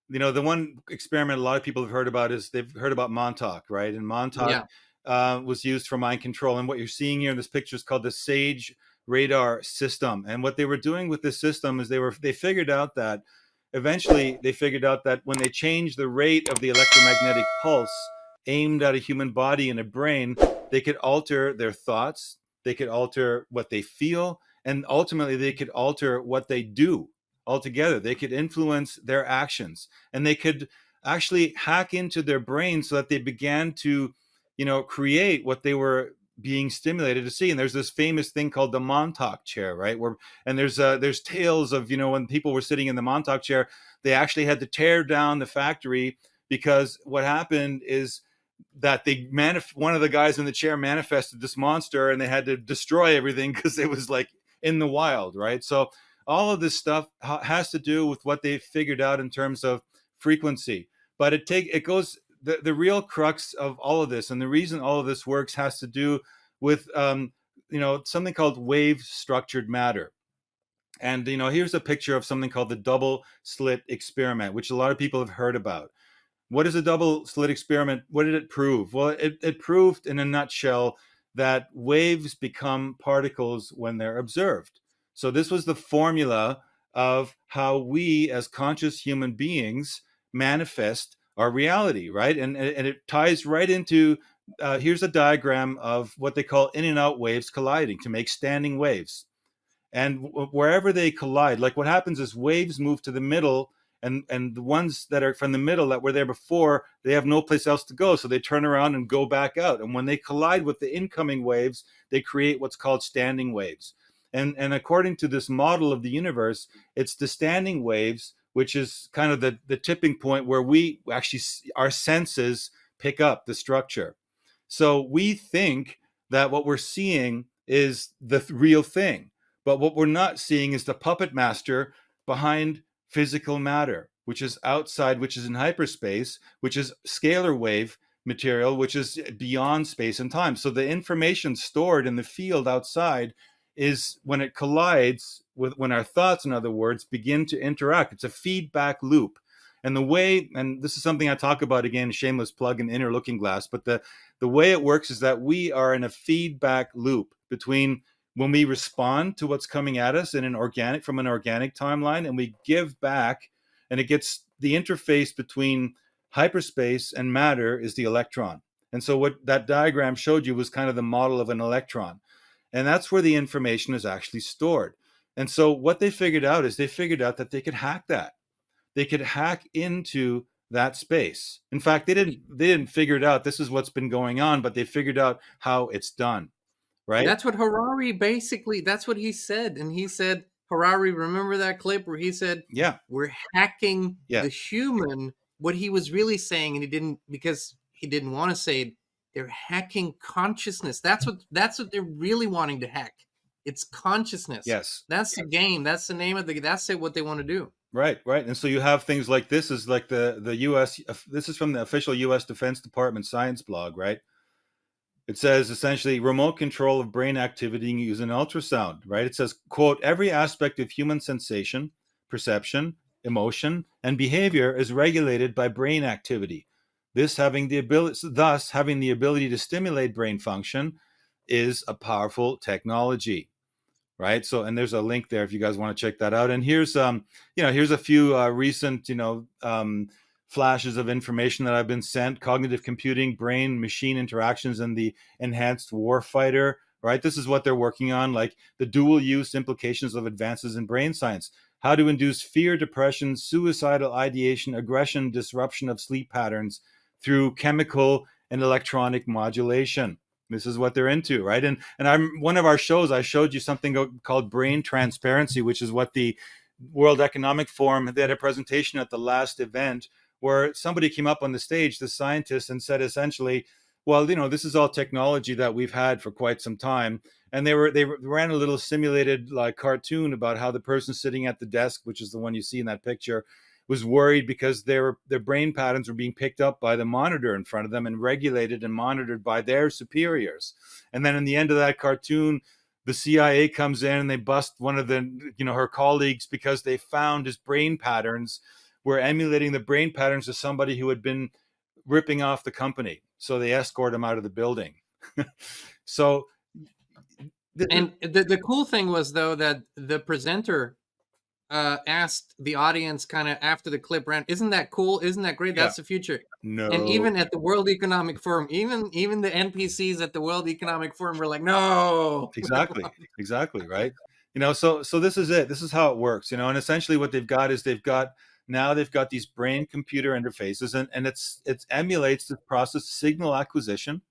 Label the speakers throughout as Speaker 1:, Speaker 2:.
Speaker 1: the one experiment a lot of people have heard about is they've heard about Montauk, right? And Montauk
Speaker 2: Yeah.
Speaker 1: was used for mind control. And what you're seeing here in this picture is called the SAGE radar system. And what they were doing with this system is they figured out that eventually they figured out that when they changed the rate of the electromagnetic pulse aimed at a human body and a brain, they could alter their thoughts, they could alter what they feel, and ultimately they could alter what they do altogether. They could influence their actions, and they could actually hack into their brain so that they began to, create what they were being stimulated to see. And there's this famous thing called the Montauk chair, right? Where and there's tales of, when people were sitting in the Montauk chair, they actually had to tear down the factory because what happened is that one of the guys in the chair manifested this monster, and they had to destroy everything because it was like in the wild, right? So all of this stuff has to do with what they figured out in terms of frequency. But it goes the real crux of all of this, and the reason all of this works has to do with something called wave structured matter. And here's a picture of something called the double slit experiment, which a lot of people have heard about. What is a double slit experiment? What did it prove? Well, it proved in a nutshell that waves become particles when they're observed. So this was the formula of how we as conscious human beings manifest our reality, right? And it ties right into here's a diagram of what they call in and out waves colliding to make standing waves. And wherever they collide, like what happens is waves move to the middle, and the ones that are from the middle that were there before, they have no place else to go, so they turn around and go back out. And when they collide with the incoming waves, they create what's called standing waves. And according to this model of the universe, it's the standing waves which is kind of the tipping point where we actually, our senses pick up the structure. So we think that what we're seeing is the real thing, but what we're not seeing is the puppet master behind physical matter, which is outside, which is in hyperspace, which is scalar wave material, which is beyond space and time. So the information stored in the field outside is when it collides with, when our thoughts, in other words, begin to interact. It's a feedback loop. And the way, and this is something I talk about again, shameless plug in Inner Looking Glass, but the way it works is that we are in a feedback loop between when we respond to what's coming at us in an organic, from an organic timeline, and we give back, and it gets the interface between hyperspace and matter is the electron. And so what that diagram showed you was kind of the model of an electron. And that's where the information is actually stored. And so what they figured out is they figured out that they could hack that. They could hack into that space. In fact, they didn't figure it out. This is what's been going on, but they figured out how it's done, right?
Speaker 2: That's what Harari basically, that's what he said. And he said, Harari, remember that clip where he said,
Speaker 1: Yeah.
Speaker 2: we're hacking
Speaker 1: Yeah.
Speaker 2: the human? What he was really saying, and he didn't, because he didn't want to say it, they're hacking consciousness. That's what they're really wanting to hack. It's consciousness.
Speaker 1: Yes.
Speaker 2: That's the game. That's the name of the, that's it, what they want to do.
Speaker 1: Right, right. And so you have things like this is like the US, this is from the official US Defense Department science blog, right? It says essentially remote control of brain activity using ultrasound, right? It says, quote, every aspect of human sensation, perception, emotion, and behavior is regulated by brain activity. Thus, having the ability to stimulate brain function is a powerful technology, right? So, and there's a link there if you guys want to check that out. And here's a few recent, flashes of information that I've been sent: cognitive computing, brain machine interactions, and the enhanced warfighter. Right, this is what they're working on, like the dual use implications of advances in brain science. How to induce fear, depression, suicidal ideation, aggression, disruption of sleep patterns through chemical and electronic modulation. This is what they're into, right? And I'm one of our shows, I showed you something called brain transparency, which is what the World Economic Forum, they had a presentation at the last event where somebody came up on the stage, the scientist, and said essentially, well, this is all technology that we've had for quite some time. And they ran a little simulated like cartoon about how the person sitting at the desk, which is the one you see in that picture, was worried because their brain patterns were being picked up by the monitor in front of them and regulated and monitored by their superiors. And then in the end of that cartoon, the CIA comes in and they bust one of her colleagues because they found his brain patterns were emulating the brain patterns of somebody who had been ripping off the company. So they escort him out of the building. So,
Speaker 2: and the cool thing was, though, that the presenter asked the audience kind of after the clip ran, isn't that cool? Isn't that great? That's the future.
Speaker 1: No.
Speaker 2: And even at the World Economic Forum, even the NPCs at the World Economic Forum were like, no.
Speaker 1: Exactly, right? So this is it. This is how it works, and essentially what they've got is they've got these brain computer interfaces, and it emulates the process of signal acquisition,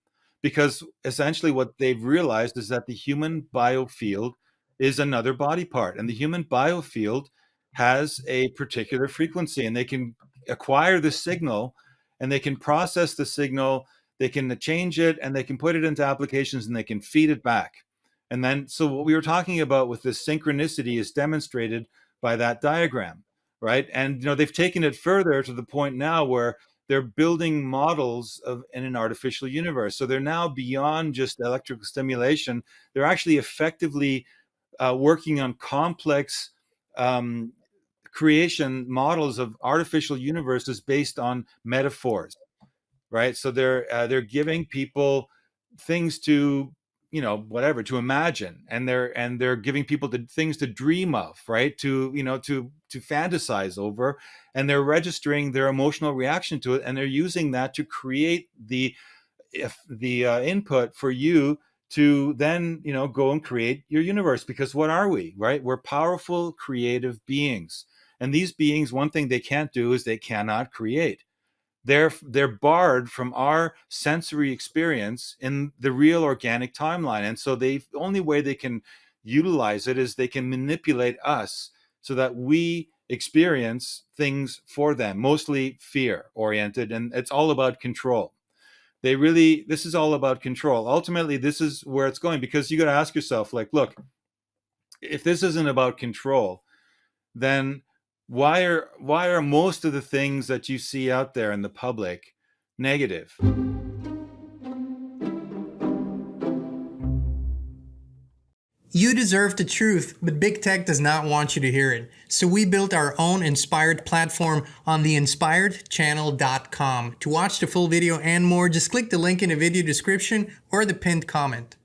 Speaker 1: because essentially what they've realized is that the human biofield is another body part, and the human biofield has a particular frequency, and they can acquire the signal, and they can process the signal, they can change it, and they can put it into applications, and they can feed it back. And then, so what we were talking about with this synchronicity is demonstrated by that diagram, right? And they've taken it further to the point now where they're building models in an artificial universe. So they're now beyond just electrical stimulation. They're actually effectively working on complex creation models of artificial universes based on metaphors, right? So they're giving people things to to imagine, and they're giving people things to dream of, right? To fantasize over, and they're registering their emotional reaction to it, and they're using that to create the input for you to then go and create your universe. Because what are we, right? We're powerful creative beings, and these beings, one thing they can't do is they cannot create. They're barred from our sensory experience in the real organic timeline, and so the only way they can utilize it is they can manipulate us so that we experience things for them, mostly fear oriented, and it's all about control. This is all about control. Ultimately, this is where it's going, because you got to ask yourself, like, look, if this isn't about control, then why are most of the things that you see out there in the public negative?
Speaker 3: You deserve the truth, but big tech does not want you to hear it. So we built our own Inspired platform on theinspiredchannel.com. To watch the full video and more, just click the link in the video description or the pinned comment.